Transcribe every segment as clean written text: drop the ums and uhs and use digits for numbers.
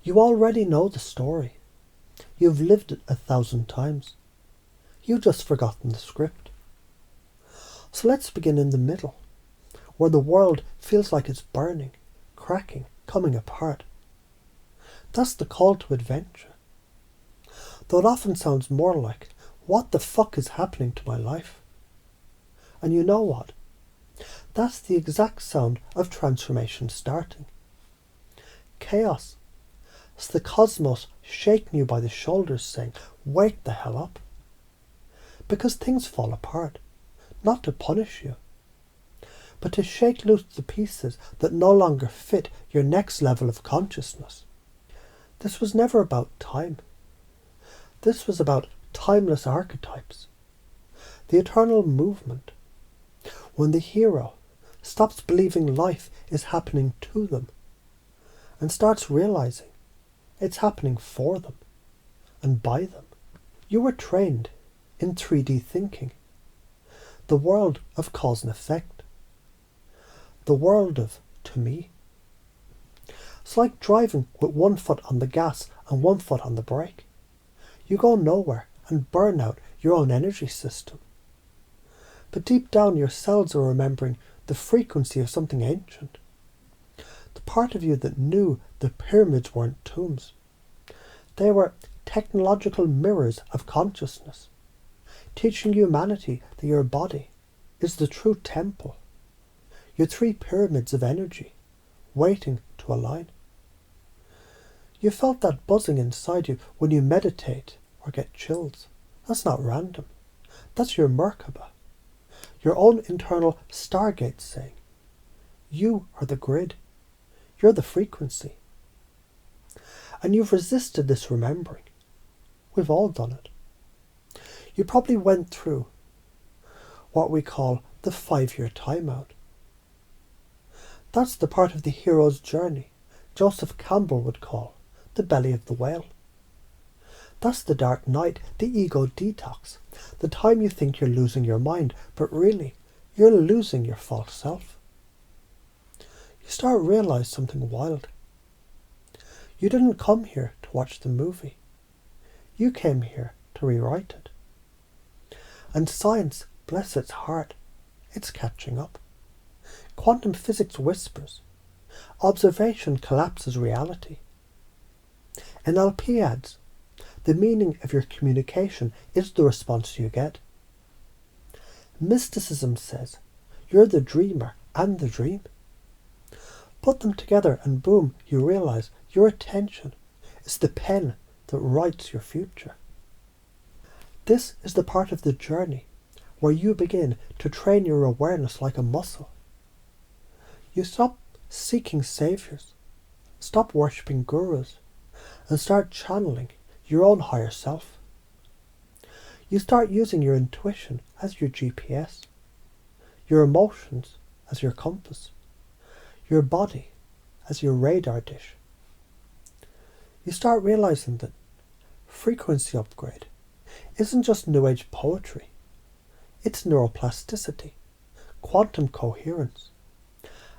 You already know the story. You've lived it 1,000 times. You've just forgotten the script. So let's begin in the middle, where the world feels like it's burning, cracking, coming apart. That's the call to adventure. Though it often sounds more like, what the fuck is happening to my life? And you know what? That's the exact sound of transformation starting. Chaos. It's the cosmos shaking you by the shoulders saying, wake the hell up. Because things fall apart, not to punish you, but to shake loose the pieces that no longer fit your next level of consciousness. This was never about time. This was about timeless archetypes. The eternal movement. When the hero stops believing life is happening to them and starts realizing it's happening for them and by them. You were trained in 3D thinking, the world of cause and effect, the world of to me. It's like driving with one foot on the gas and one foot on the brake. You go nowhere and burn out your own energy system. But deep down your cells are remembering the frequency of something ancient. The part of you that knew the pyramids weren't tombs. They were technological mirrors of consciousness, teaching humanity that your body is the true temple, your 3 pyramids of energy, waiting to align. You felt that buzzing inside you when you meditate or get chills. That's not random. That's your Merkaba, your own internal stargate saying, you are the grid, you're the frequency. And you've resisted this remembering. We've all done it. You probably went through what we call the 5-year timeout. That's the part of the hero's journey Joseph Campbell would call the belly of the whale. That's the dark night, the ego detox, the time you think you're losing your mind, but really, you're losing your false self. You start realize something wild. You didn't come here to watch the movie. You came here to rewrite it. And science, bless its heart, it's catching up. Quantum physics whispers. Observation collapses reality. NLP adds, the meaning of your communication is the response you get. Mysticism says, you're the dreamer and the dream. Put them together and boom, you realize your attention is the pen that writes your future. This is the part of the journey where you begin to train your awareness like a muscle. You stop seeking saviors, stop worshipping gurus, and start channeling your own higher self. You start using your intuition as your GPS, your emotions as your compass, your body as your radar dish. You start realizing that frequency upgrade isn't just New Age poetry. It's neuroplasticity, quantum coherence,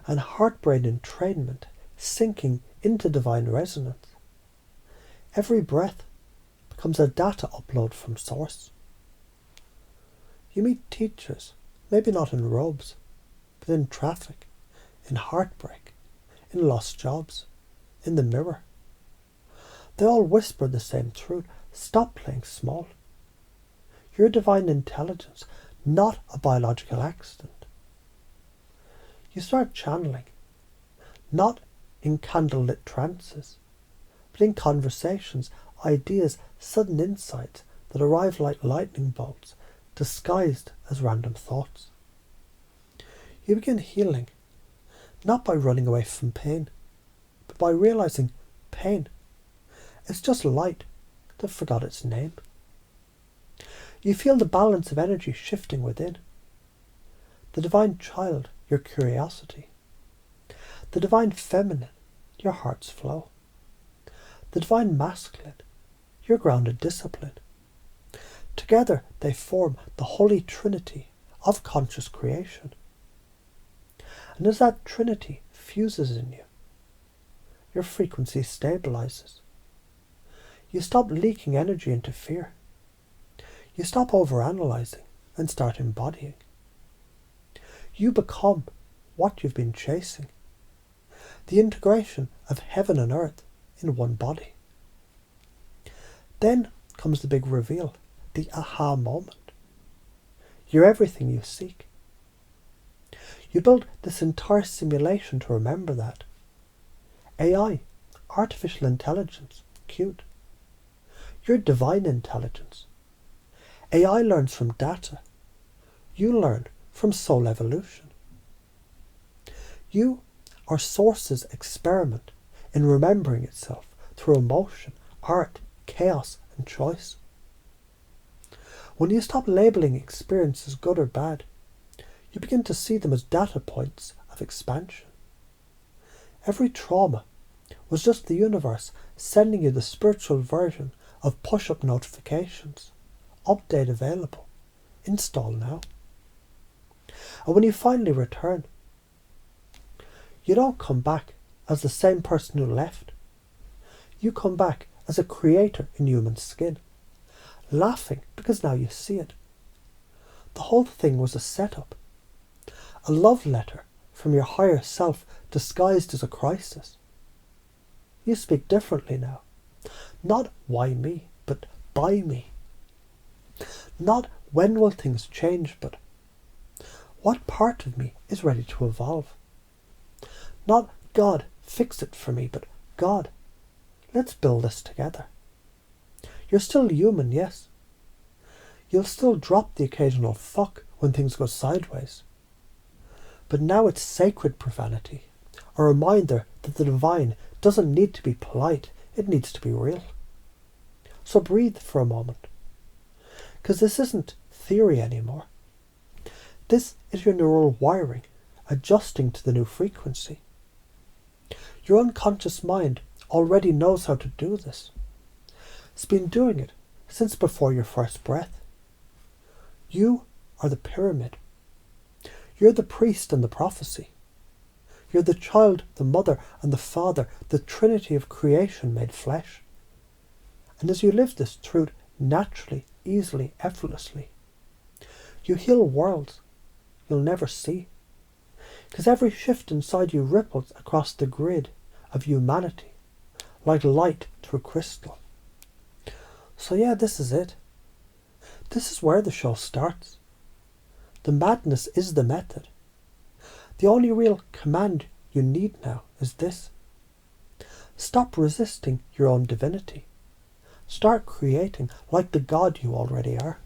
and heart-brain entrainment sinking into divine resonance. Every breath becomes a data upload from source. You meet teachers, maybe not in robes, but in traffic, in heartbreak, in lost jobs, in the mirror. They all whisper the same truth. Stop playing small. You're divine intelligence, not a biological accident. You start channeling, not in candlelit trances, but in conversations, ideas, sudden insights that arrive like lightning bolts, disguised as random thoughts. You begin healing, not by running away from pain, but by realizing pain. It's just light that forgot its name. You feel the balance of energy shifting within. The divine child, your curiosity. The divine feminine, your heart's flow. The divine masculine, your grounded discipline. Together they form the holy trinity of conscious creation. And as that trinity fuses in you, your frequency stabilizes. You stop leaking energy into fear. You stop overanalyzing and start embodying. You become what you've been chasing. The integration of heaven and earth in one body. Then comes the big reveal, the aha moment. You're everything you seek. You build this entire simulation to remember that. AI, artificial intelligence, cute. You're divine intelligence. AI learns from data. You learn from soul evolution. You are Source's experiment in remembering itself through emotion, art, chaos, and choice. When you stop labeling experiences good or bad, you begin to see them as data points of expansion. Every trauma was just the universe sending you the spiritual version of push-up notifications. Update available. Install now. And when you finally return, you don't come back as the same person who left. You come back as a creator in human skin, laughing because now you see it. The whole thing was a setup, a love letter from your higher self disguised as a crisis. You speak differently now. Not why me, but by me. Not when will things change, but what part of me is ready to evolve. Not God, fix it for me, but God, let's build this together. You're still human, yes. You'll still drop the occasional fuck when things go sideways. But now it's sacred profanity, a reminder that the divine doesn't need to be polite, it needs to be real. So breathe for a moment, because this isn't theory anymore. This is your neural wiring, adjusting to the new frequency. Your unconscious mind already knows how to do this. It's been doing it since before your first breath. You are the pyramid. You're the priest and the prophecy. You're the child, the mother, and the father, the trinity of creation made flesh. And as you live this truth naturally, easily, effortlessly, you heal worlds you'll never see. Because every shift inside you ripples across the grid of humanity, like light through crystal. So yeah, this is it. This is where the show starts. The madness is the method. The only real command you need now is this. Stop resisting your own divinity. Start creating like the God you already are.